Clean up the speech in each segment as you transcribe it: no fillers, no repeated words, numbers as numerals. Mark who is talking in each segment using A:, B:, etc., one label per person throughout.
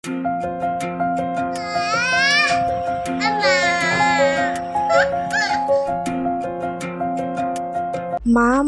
A: মা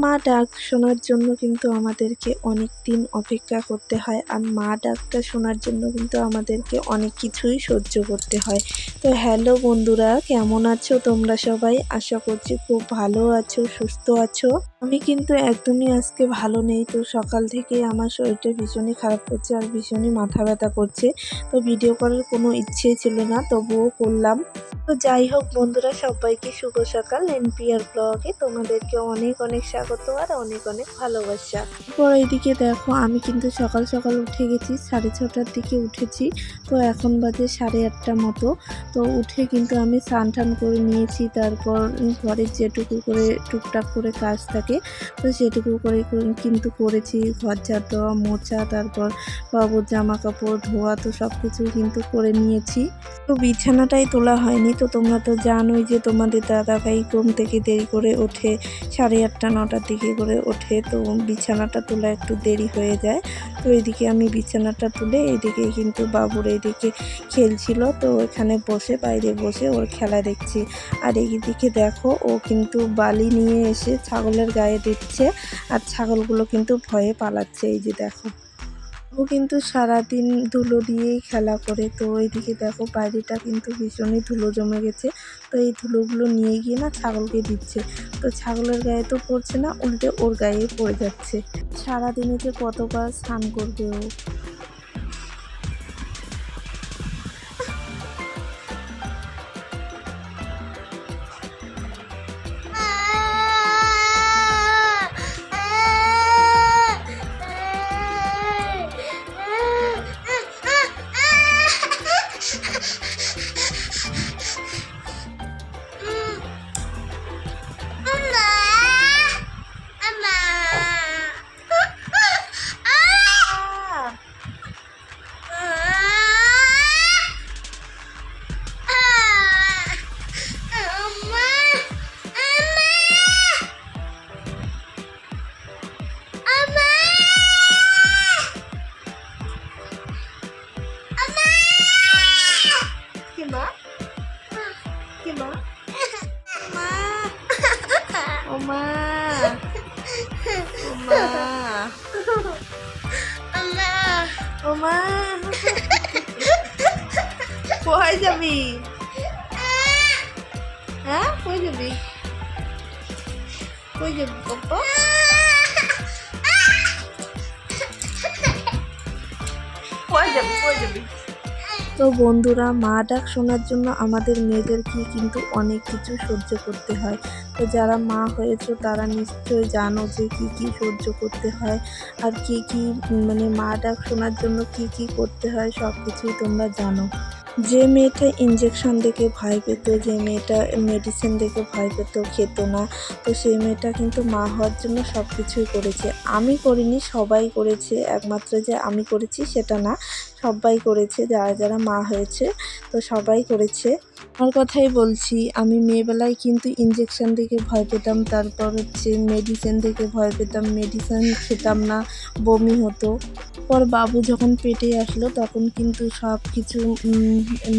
A: মা ডাক শোনার জন্য কিন্তু আমাদেরকে অনেক দিন অপেক্ষা করতে হয়, আর মা ডাকটা শোনার জন্য কিন্তু আমাদেরকে অনেক কিছুই সহ্য করতে হয়। তো হ্যালো বন্ধুরা, কেমন আছো তোমরা সবাই? আশা করছি খুব ভালো আছো, সুস্থ আছো। আমি কিন্তু একদমই আজকে ভালো নেই। তো সকাল থেকে আমার শরীরটা ভীষণই খারাপ করছে আর ভীষণই মাথা ব্যথা করছে। তো ভিডিও করার কোনো ইচ্ছেই ছিল না, তবুও করলাম। তো যাই হোক বন্ধুরা, সবাইকে শুভ সকাল। এনপিআর ব্লগে তোমাদেরকে অনেক অনেক স্বাগত আর অনেক অনেক ভালোবাসা। এরপর এইদিকে দেখো, আমি কিন্তু সকাল সকাল উঠে গেছি, 6:30টার দিকে উঠেছি। তো এখন বাজে 8:30 মতো। তো উঠে কিন্তু আমি স্নান টান করে নিয়েছি। তারপর ঘরের যেটুকু করে টুকটাক করে কাজ থাকে, তো সেটুকু করে কিন্তু করেছি। ঘর ঝাড় দেওয়া, মোছা, তারপর বাবুর জামা কাপড় ধোয়া, তো সব কিছু কিন্তু করে নিয়েছি। তো বিছানাটাই তোলা হয়নি। তো তোমরা তো জানোই যে তোমাদের দাদাভাই ঘুম থেকে দেরি করে ওঠে, 8:30-9টার দিকে করে ওঠে। তো বিছানাটা তোলা একটু দেরি হয়ে যায়। তো এদিকে আমি বিছানাটা তুলে এদিকে কিন্তু বাবুর এদিকে খেলছিল, তো এখানে বসে বাইরে বসে ওর খেলা দেখছি। আর এইদিকে দেখো, ও কিন্তু বালি নিয়ে এসে ছাগলের গায়ে দিচ্ছে, আর ছাগলগুলো কিন্তু ভয়ে পালাচ্ছে। এই যে দেখো, ও কিন্তু সারাদিন ধুলো দিয়েই খেলা করে। তো এইদিকে দেখো, বাইরেটা কিন্তু ভীষণই ধুলো জমে গেছে। তো এই ধুলোগুলো নিয়ে গিয়ে না ছাগলকে দিচ্ছে। তো ছাগলের গায়ে তো পড়ছে না, উল্টে ওর গায়ে পড়ে যাচ্ছে। সারাদিনে যে কতবার স্নান করবে ও। ওমা, ওমা, কোথায় যাবি? হ্যাঁ, কই যাবি? কই যাবি বাবা? কই যাবি? তো বন্ধুরা, মা ডাক শোনার জন্য আমাদের মেয়েদেরকে কিন্তু অনেক কিছু সহ্য করতে হয়। তো যারা মা হয়েছো তারা নিশ্চয়ই জানো যে কী কী সহ্য করতে হয়, আর কী কী মানে মা ডাক শোনার জন্য কী কী করতে হয়, সব কিছুই তোমরা জানো। যে মেয়েটা ইঞ্জেকশন দেখে ভয় পেত, যে মেয়েটা মেডিসিন দেখে ভয় পেত, খেত না, তো সেই মেয়েটা কিন্তু মা হওয়ার জন্য সব কিছুই করেছে। আমি করিনি, সবাই করেছে। একমাত্র যে আমি করেছি সেটা না, সবাই করেছে। যারা যারা মা হয়েছে তো সবাই করেছে। আমার কথাই বলছি, আমি মেয়েবেলায় কিন্তু ইঞ্জেকশন দেখে ভয় পেতাম, তারপর হচ্ছে মেডিসিন দেখে ভয় পেতাম, মেডিসিন খেতাম না, বমি হতো। পর বাবু যখন পেটে আসলো তখন কিন্তু সব কিছু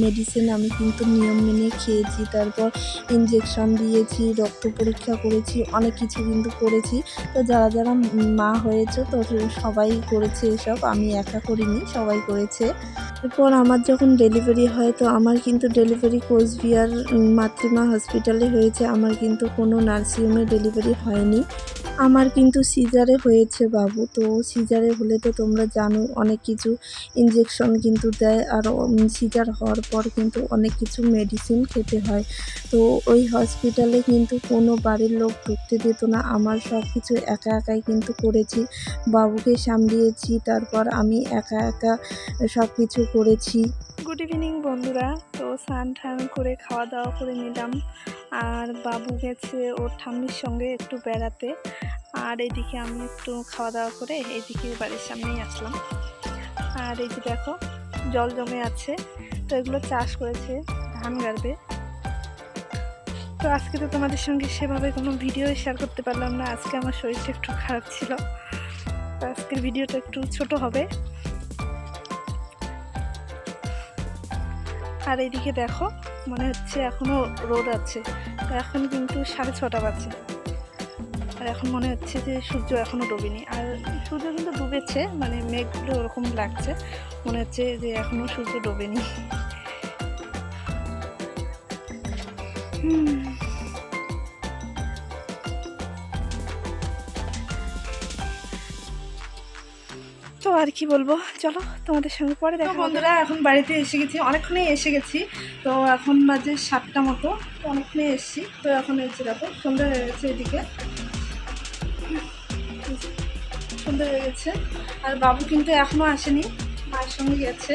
A: মেডিসিন আমি কিন্তু নিয়ম মেনে খেয়েছি। তারপর ইঞ্জেকশন দিয়েছি, রক্ত পরীক্ষা করেছি, অনেক কিছু কিন্তু করেছি। তো যারা যারা মা হয়েছে তো সবাই করেছে এসব, আমি একা করিনি, সবাই করেছে। এরপর আমার যখন ডেলিভারি হয়, তো আমার কিন্তু ডেলিভারি কোচবিহার মাতৃমা হসপিটালে হয়েছে। আমার কিন্তু কোনো নার্সিংহোমে ডেলিভারি হয়নি। আমার কিন্তু সিজারে হয়েছে বাবু। তো সিজারে হলে তো তোমরা জানো অনেক কিছু ইঞ্জেকশন কিন্তু দেয়, আর সিজার হওয়ার পর কিন্তু অনেক কিছু মেডিসিন খেতে হয়। তো ওই হসপিটালে কিন্তু কোনো বাড়ির লোক ঢুকতে দিত না। আমার সব কিছু একা একাই কিন্তু করেছি, বাবুকে সামলিয়েছি, তারপর আমি একা একা সব কিছু করেছি। গুড ইভিনিং বন্ধুরা। তো স্নান টান করে খাওয়া দাওয়া করে নিলাম, আর বাবু গেছে ওর ঠাম্মির সঙ্গে একটু বেড়াতে। আর এদিকে আমি একটু খাওয়া দাওয়া করে এইদিকে বাড়ির সামনেই আসলাম। আর এই যে দেখো, জল জমে আছে, তো এগুলো চাষ করেছে, ধান গাড়বে। তো আজকে তো তোমাদের সঙ্গে সেভাবে কোনো ভিডিও শেয়ার করতে পারলাম না, আজকে আমার শরীরটা একটু খারাপ ছিল। তো আজকের ভিডিওটা একটু ছোট হবে। আর এইদিকে দেখো মনে হচ্ছে এখনও রোদ আছে, তো এখন কিন্তু 6:30 বাজে, আর এখন মনে হচ্ছে যে সূর্য এখনও ডোবেনি। আর সূর্য কিন্তু ডুবেছে, মানে মেঘগুলো ওরকম লাগছে, মনে হচ্ছে যে এখনও সূর্য ডোবেনি। তো আর কি বলবো, চলো তোমাদের সঙ্গে পরে দেখো। বন্ধুরা এখন বাড়িতে এসে গেছি, অনেকক্ষণই এসে গেছি, তো এখন বাজে 7টা মতো, তো অনেকক্ষণই এসেছি। তো এখন এসে দেখো সন্ধ্যা হয়ে গেছে, এদিকে সন্ধ্যা হয়ে গেছে, আর বাবু কিন্তু এখনও আসেনি, মায়ের সঙ্গে গেছে,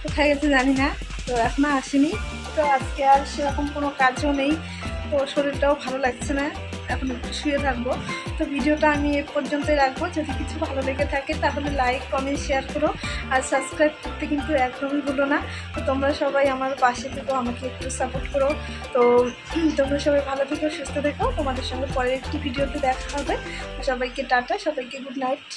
A: কোথায় গেছে জানি না, তো এখনও আসেনি। তো আজকে আর সেরকম কোনো কাজও নেই, তো শরীরটাও ভালো লাগছে না, এখন একটু শুয়ে থাকবো। তো ভিডিওটা আমি এ পর্যন্তই রাখবো, যদি কিছু ভালো লেগে থাকে তাহলে লাইক কমেন্ট শেয়ার করো, আর সাবস্ক্রাইব করতে কিন্তু একদমই ভুলো না। তো তোমরা সবাই আমার পাশে থেকো, আমাকে একটু সাপোর্ট করো। তো তোমরা সবাই ভালো থেকো, সুস্থ থেকো, তোমাদের সঙ্গে পরের একটি ভিডিওতে দেখা হবে। সবাইকে টাটা, সবাইকে গুড নাইট।